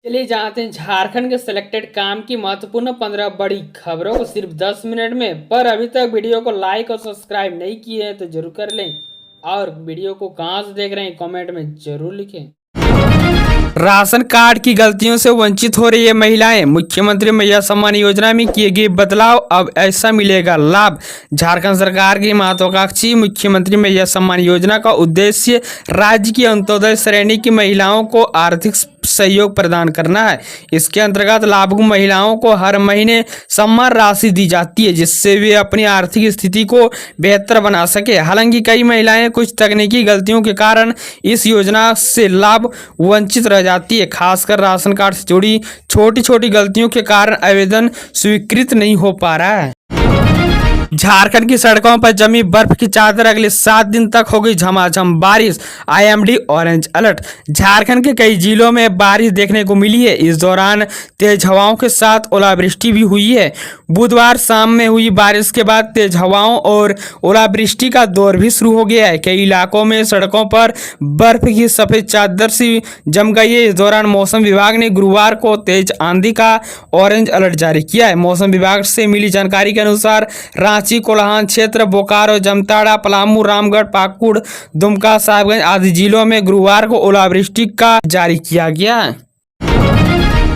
चलिए जानते हैं झारखंड के सिलेक्टेड काम की महत्वपूर्ण 15 बड़ी खबरों को सिर्फ 10 मिनट में। पर अभी तक वीडियो को लाइक और सब्सक्राइब नहीं किए हैं तो जरूर कर लें, और वीडियो को कहां से देख रहे हैं कमेंट में जरूर लिखें। राशन कार्ड की गलतियों से वंचित हो रही है महिलाएं। मुख्यमंत्री महिला सम्मान योजना में किए गए बदलाव, अब ऐसा मिलेगा लाभ। झारखंड सरकार की महत्वाकांक्षी मुख्यमंत्री महिला सम्मान योजना का उद्देश्य राज्य की अंत्योदय श्रेणी की महिलाओं को आर्थिक सहयोग प्रदान करना है। इसके अंतर्गत लाभुक महिलाओं को हर महीने सम्मान राशि दी जाती है, जिससे वे अपनी आर्थिक स्थिति को बेहतर बना सके। हालांकि कई महिलाएं कुछ तकनीकी गलतियों के कारण इस योजना से लाभ वंचित रह जाती है। खासकर राशन कार्ड से जुड़ी छोटी छोटी गलतियों के कारण आवेदन स्वीकृत नहीं हो पा रहा है। झारखंड की सड़कों पर जमी बर्फ की चादर, अगले 7 दिन तक होगी झमाझम बारिश। IMD orange alert. झारखंड के कई जिलों में बारिश देखने को मिली है। इस दौरान तेज हवाओं के साथ ओलावृष्टि भी हुई है। बुधवार शाम में हुई बारिश के बाद तेज हवाओं और ओलावृष्टि का दौर भी शुरू हो गया है। कई इलाकों में सड़कों पर बर्फ की सफेद चादर सी जम गई है। इस दौरान मौसम विभाग ने गुरुवार को तेज आंधी का ऑरेंज अलर्ट जारी किया है। मौसम विभाग से मिली जानकारी के अनुसार रांची, कोल्हान क्षेत्र, बोकारो, जामताड़ा, पलामू, रामगढ़, पाकुड़, दुमका, साहिबगंज आदि जिलों में गुरुवार को ओलावृष्टि का जारी किया गया है।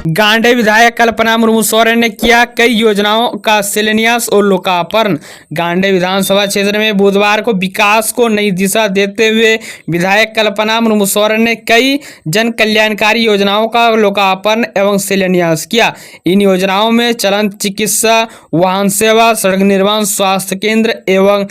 गांडे विधायक कल्पना मुर्मू सोरेन ने किया कई योजनाओं का शिलान्यास और लोकार्पण। गांडे विधानसभा क्षेत्र में बुधवार को विकास को नई दिशा देते हुए विधायक कल्पना मुर्मू सोरेन ने कई जन कल्याणकारी योजनाओं का लोकार्पण एवं शिलान्यास किया। इन योजनाओं में चलंत चिकित्सा, वाहन सेवा, सड़क निर्माण, स्वास्थ्य केंद्र एवं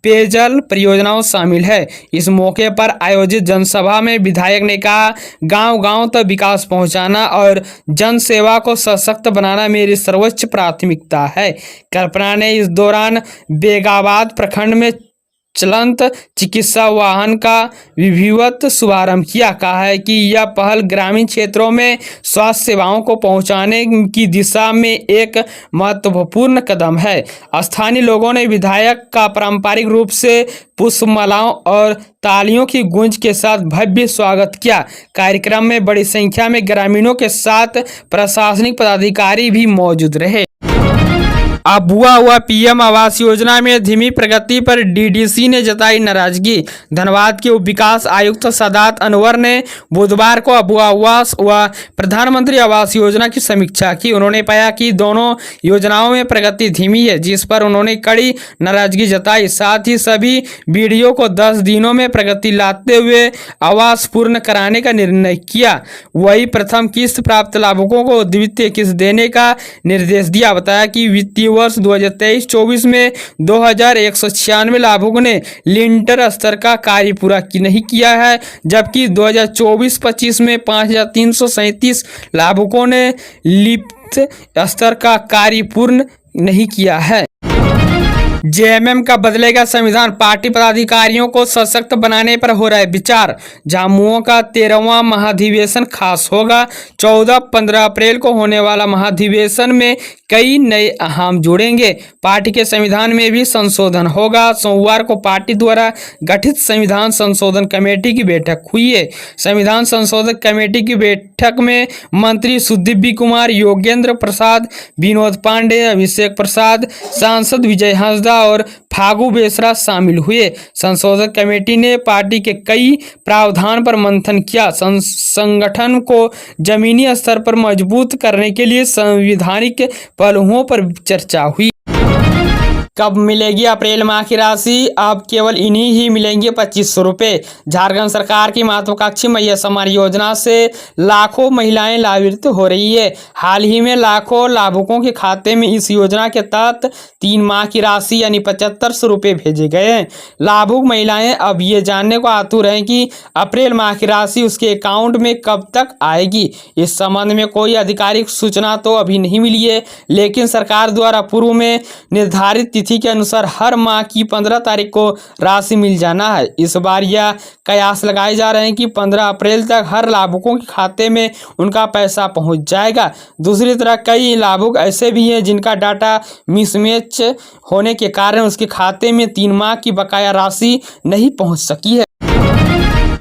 पेयजल परियोजनाओं शामिल है। इस मौके पर आयोजित जनसभा में विधायक ने कहा, गांव-गांव तक विकास पहुंचाना और जन सेवा को सशक्त बनाना मेरी सर्वोच्च प्राथमिकता है। कल्पना ने इस दौरान बेगाबाद प्रखंड में चलंत चिकित्सा वाहन का विधिवत शुभारंभ किया। कहा है कि यह पहल ग्रामीण क्षेत्रों में स्वास्थ्य सेवाओं को पहुंचाने की दिशा में एक महत्वपूर्ण कदम है। स्थानीय लोगों ने विधायक का पारंपरिक रूप से पुष्पमालाओं और तालियों की गूंज के साथ भव्य स्वागत किया। कार्यक्रम में बड़ी संख्या में ग्रामीणों के साथ प्रशासनिक पदाधिकारी भी मौजूद रहे। अबुआ हुआ पीएम आवास योजना में धीमी प्रगति पर डीडीसी ने जताई नाराजगी। धनबाद के उप विकास आयुक्त सादात अनवर ने बुधवार को अबुआ आवास व प्रधानमंत्री आवास योजना की समीक्षा की। उन्होंने पाया कि दोनों योजनाओं में प्रगति धीमी है, जिस पर उन्होंने कड़ी नाराजगी जताई। साथ ही सभी बीडीओ को 10 दिनों में प्रगति लाते हुए आवास पूर्ण कराने का निर्णय किया। वही प्रथम किस्त प्राप्त लाभुकों को द्वितीय किस्त देने का निर्देश दिया। बताया कि वित्तीय वर्ष 2023-24 में 2196 लाभुकों ने लिंटर स्तर का कार्य पूरा नहीं किया है, जबकि 2024-25 में 5337 लाभुकों ने लिफ्ट स्तर का कार्य पूर्ण नहीं किया है। जेएमएम का बदलेगा संविधान, पार्टी पदाधिकारियों को सशक्त बनाने पर हो रहा है विचार। झामुमो का 13वां महाधिवेशन खास होगा। 14-15 अप्रैल को होने वाला महाधिवेशन में कई नए अहम जुड़ेंगे। पार्टी के संविधान में भी संशोधन होगा। सोमवार को पार्टी द्वारा गठित संविधान संशोधन कमेटी की बैठक हुई है। संविधान संशोधन कमेटी की बैठक में मंत्री सुदीव्य कुमार, योगेंद्र प्रसाद, विनोद पांडे, अभिषेक प्रसाद, सांसद विजय हंसदा और फागू बेसरा शामिल हुए। संशोधन कमेटी ने पार्टी के कई प्रावधान पर मंथन किया। संगठन को जमीनी स्तर पर मजबूत करने के लिए संवैधानिक पहलुओं पर चर्चा हुई। कब मिलेगी अप्रैल माह की राशि? अब केवल इन्हीं ही मिलेंगे 2500 रुपये। झारखंड सरकार की महत्वाकांक्षी मैया सम्मान योजना से लाखों महिलाएं लाभान्वित हो रही है। हाल ही में लाखों लाभुकों के खाते में इस योजना के तहत 3 माह की राशि यानी 7500 रुपये भेजे गए हैं। लाभुक महिलाएं अब ये जानने को आतुर हैं कि अप्रैल माह की राशि उसके अकाउंट में कब तक आएगी। इस संबंध में कोई आधिकारिक सूचना तो अभी नहीं मिली है, लेकिन सरकार द्वारा पूर्व में निर्धारित तिथि के अनुसार हर माह की 15 तारीख को राशि मिल जाना है। इस बार यह कयास लगाए जा रहे हैं कि 15 अप्रैल तक हर लाभुकों के खाते में उनका पैसा पहुंच जाएगा। दूसरी तरफ कई लाभुक ऐसे भी हैं जिनका डाटा मिसमैच होने के कारण उसके खाते में 3 माह की बकाया राशि नहीं पहुंच सकी है।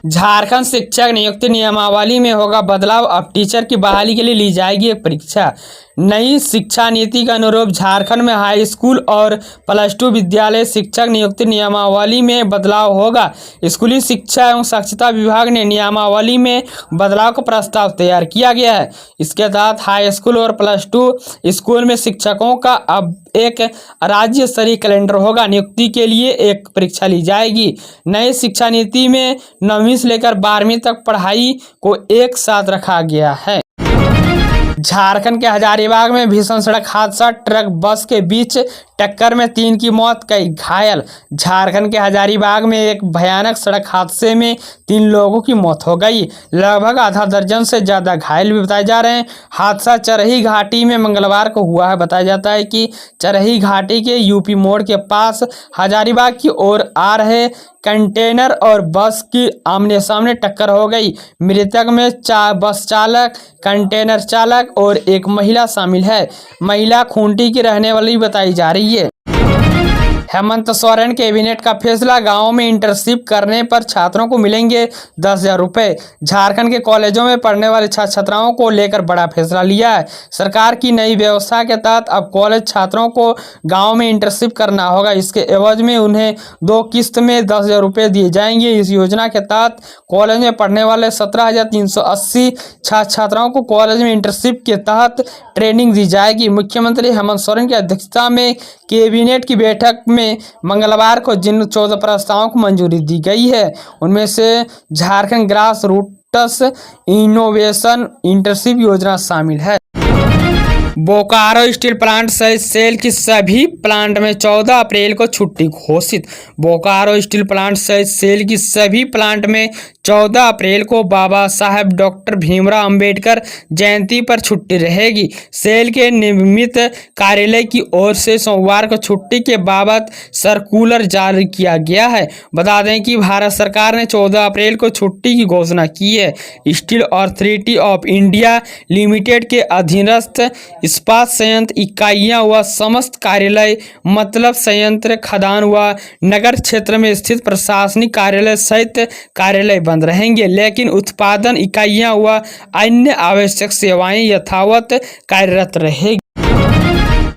झारखंड शिक्षक नियुक्ति नियमावली में होगा बदलाव। अब टीचर की बहाली के लिए ली जाएगी एक परीक्षा। नई शिक्षा नीति के अनुरूप झारखंड में हाई स्कूल और प्लस टू विद्यालय शिक्षक नियुक्ति नियमावली में बदलाव होगा। स्कूली शिक्षा एवं साक्षरता विभाग ने नियमावली में बदलाव का प्रस्ताव तैयार किया गया है। इसके तहत हाई स्कूल और प्लस टू स्कूल में शिक्षकों का अब एक राज्य स्तरीय कैलेंडर होगा। नियुक्ति के लिए एक परीक्षा ली जाएगी। नई शिक्षा नीति में 9वीं से लेकर 12वीं तक पढ़ाई को एक साथ रखा गया है। झारखंड के हजारीबाग में भीषण सड़क हादसा, ट्रक बस के बीच टक्कर में 3 की मौत, कई घायल। झारखंड के हजारीबाग में एक भयानक सड़क हादसे में 3 लोगों की मौत हो गई। लगभग आधा दर्जन से ज्यादा घायल भी बताए जा रहे हैं। हादसा चरही घाटी में मंगलवार को हुआ है। बताया जाता है कि चरही घाटी के यूपी मोड़ के पास हजारीबाग की ओर आ रहे कंटेनर और बस की आमने सामने टक्कर हो गई। मृतक में बस चालक, कंटेनर चालक और एक महिला शामिल है। महिला खूंटी की रहने वाली बताई जा रही है। हेमंत सोरेन कैबिनेट का फैसला, गांवों में इंटर्नशिप करने पर छात्रों को मिलेंगे 10,000 रुपये। झारखंड के कॉलेजों में पढ़ने वाले छात्र छात्राओं को लेकर बड़ा फैसला लिया है। सरकार की नई व्यवस्था के तहत अब कॉलेज छात्रों को गांव में इंटर्नशिप करना होगा। इसके एवज में उन्हें 2 किस्त में 10,000 रुपये दिए जाएंगे। इस योजना के तहत कॉलेज में पढ़ने वाले 17,380 छात्र छात्राओं को कॉलेज में इंटर्नशिप के तहत ट्रेनिंग दी जाएगी। मुख्यमंत्री हेमंत सोरेन की अध्यक्षता में कैबिनेट की बैठक में मंगलवार को जिन 14 प्रस्तावों को मंजूरी दी गई है, उनमें से Jharkhand grass roots innovation internship योजना शामिल है। बोकारो स्टील प्लांट सहित सेल की सभी प्लांट में 14 अप्रैल को छुट्टी घोषित। बोकारो स्टील प्लांट सहित सेल की सभी प्लांट में 14 अप्रैल को बाबा साहेब डॉक्टर भीमराव अंबेडकर जयंती पर छुट्टी रहेगी। सेल के नियमित कार्यालय की ओर से सोमवार को छुट्टी के बाबत सर्कुलर जारी किया गया है। बता दें कि भारत सरकार ने 14 अप्रैल को छुट्टी की घोषणा की है। Steel authority of India limited के अधीनस्थ इस्पात संयंत्र इकाइयां व समस्त कार्यालय मतलब संयंत्र, खदान व नगर क्षेत्र में स्थित प्रशासनिक कार्यालय सहित कार्यालय बंद रहेंगे, लेकिन उत्पादन इकाइयां व अन्य आवश्यक सेवाएं यथावत कार्यरत रहेगी।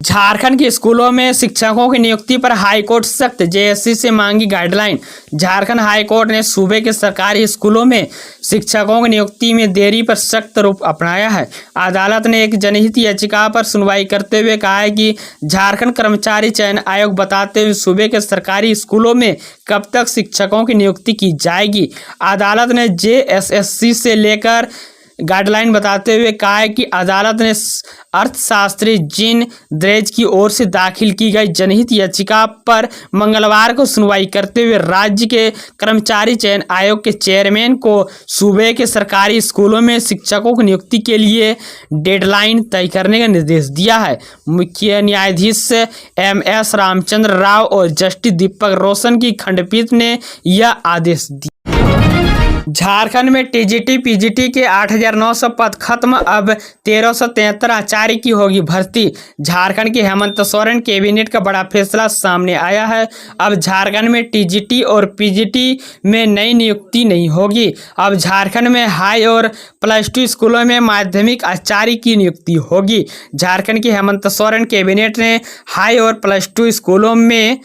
झारखंड के स्कूलों में शिक्षकों की नियुक्ति पर हाईकोर्ट सख्त, जेएससी से मांगी गाइडलाइन। झारखंड हाईकोर्ट ने सूबे के सरकारी स्कूलों में शिक्षकों की नियुक्ति में देरी पर सख्त रुख अपनाया है। अदालत ने एक जनहित याचिका पर सुनवाई करते हुए कहा है कि झारखंड कर्मचारी चयन आयोग बताते हुए सूबे के सरकारी स्कूलों में कब तक शिक्षकों की नियुक्ति की जाएगी। अदालत ने जेएसएससी से लेकर गाइडलाइन बताते हुए कहा है कि अदालत ने अर्थशास्त्री जिन द्रेज की ओर से दाखिल की गई जनहित याचिका पर मंगलवार को सुनवाई करते हुए राज्य के कर्मचारी चयन आयोग के चेयरमैन को सूबे के सरकारी स्कूलों में शिक्षकों की नियुक्ति के लिए डेडलाइन तय करने का निर्देश दिया है। मुख्य न्यायाधीश MS रामचंद्र राव और जस्टिस दीपक रोशन की खंडपीठ ने यह आदेश दिया। झारखंड में टीजीटी पीजीटी के 8,900 पद खत्म, अब 1,373 आचार्य की होगी भर्ती। झारखंड के हेमंत सोरेन कैबिनेट का बड़ा फैसला सामने आया है। अब झारखंड में टीजीटी और पीजीटी में नई नियुक्ति नहीं होगी। अब झारखंड में हाई और प्लस टू स्कूलों में माध्यमिक आचार्य की नियुक्ति होगी। झारखंड के हेमंत सोरेन कैबिनेट ने हाई और प्लस टू स्कूलों में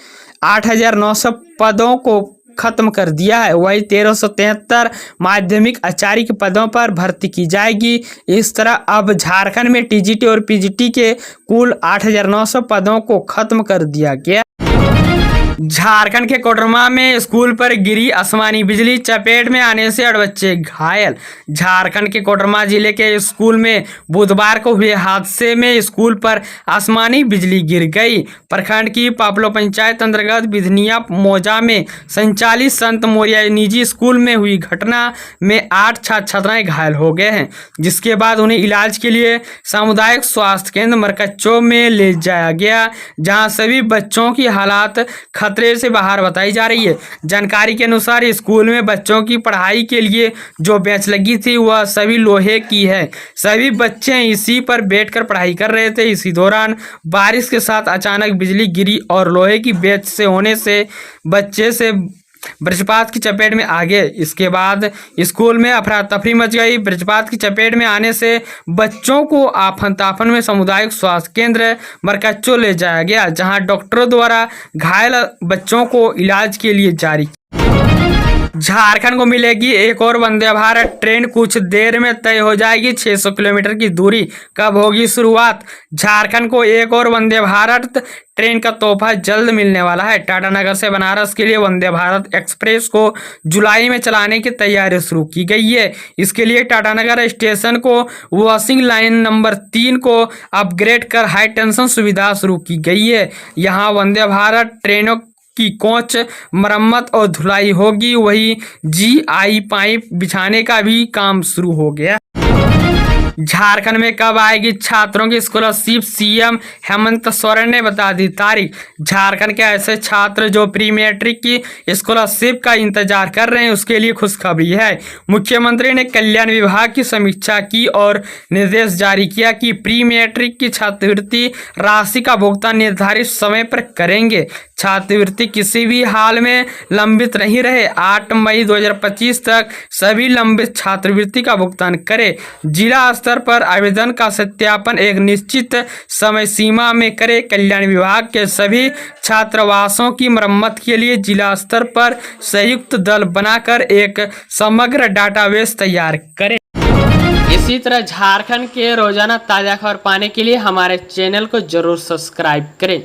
8,900 पदों को खत्म कर दिया है। वही 1,373 माध्यमिक आचार्य के पदों पर भर्ती की जाएगी। इस तरह अब झारखंड में टीजीटी और पीजीटी के कुल 8,900 पदों को खत्म कर दिया गया। झारखंड के कोडरमा में स्कूल पर गिरी आसमानी बिजली, चपेट में आने से 8 बच्चे घायल। झारखंड के कोडरमा जिले के स्कूल में बुधवार को हुए हादसे में स्कूल पर आसमानी बिजली गिर गई। प्रखंड की पापलो पंचायत अंतर्गत बिधनिया मौजा में संचालित संत मोरिया निजी स्कूल में हुई घटना में 8 छात्र छात्राएं घायल हो गए हैं, जिसके बाद उन्हें इलाज के लिए सामुदायिक स्वास्थ्य केंद्र मरकच्चो में ले जाया गया, जहां सभी बच्चों की हालात खतरे से बाहर बताई जा रही है। जानकारी के अनुसार स्कूल में बच्चों की पढ़ाई के लिए जो बेंच लगी थी वह सभी लोहे की है। सभी बच्चे इसी पर बैठकर पढ़ाई कर रहे थे। इसी दौरान बारिश के साथ अचानक बिजली गिरी और लोहे की बेंच से होने से बच्चे से वज्रपात की चपेट में आ गए। इसके बाद स्कूल में अफरा तफरी मच गई। वज्रपात की चपेट में आने से बच्चों को आफन ताफन में सामुदायिक स्वास्थ्य केंद्र मरकच्चो ले जाया गया, जहां डॉक्टरों द्वारा घायल बच्चों को इलाज के लिए जारी। झारखंड को मिलेगी एक और वंदे भारत ट्रेन, कुछ देर में तय हो जाएगी 600 किलोमीटर की दूरी। कब होगी शुरुआत? झारखंड को एक और वंदे भारत ट्रेन का तोहफा जल्द मिलने वाला है। टाटानगर से बनारस के लिए वंदे भारत एक्सप्रेस को जुलाई में चलाने की तैयारी शुरू की गई है। इसके लिए टाटानगर स्टेशन को वॉशिंग लाइन नंबर 3 को अपग्रेड कर हाई टेंशन सुविधा शुरू की गई है। यहाँ वंदे भारत ट्रेनों की कोच मरम्मत और धुलाई होगी। वही जीआई पाइप बिछाने का भी काम शुरू हो गया। झारखंड में कब आएगी छात्रों की स्कॉलरशिप? सीएम हेमंत सोरेन ने बता दी तारीख। झारखंड के ऐसे छात्र जो प्री मैट्रिक की स्कॉलरशिप का इंतजार कर रहे हैं, उसके लिए खुशखबरी है। मुख्यमंत्री ने कल्याण विभाग की समीक्षा की और निर्देश जारी किया कि प्री मैट्रिक की छात्रवृत्ति राशि का भुगतान निर्धारित समय पर करेंगे। छात्रवृत्ति किसी भी हाल में लंबित नहीं रहे। 8 मई 2025 तक सभी लंबित छात्रवृत्ति का भुगतान करें। जिला स्तर पर आवेदन का सत्यापन एक निश्चित समय सीमा में करें। कल्याण विभाग के सभी छात्रावासों की मरम्मत के लिए जिला स्तर पर संयुक्त दल बनाकर एक समग्र डाटाबेस तैयार करें। इसी तरह झारखंड के रोजाना ताजा खबर पाने के लिए हमारे चैनल को जरूर सब्सक्राइब करें।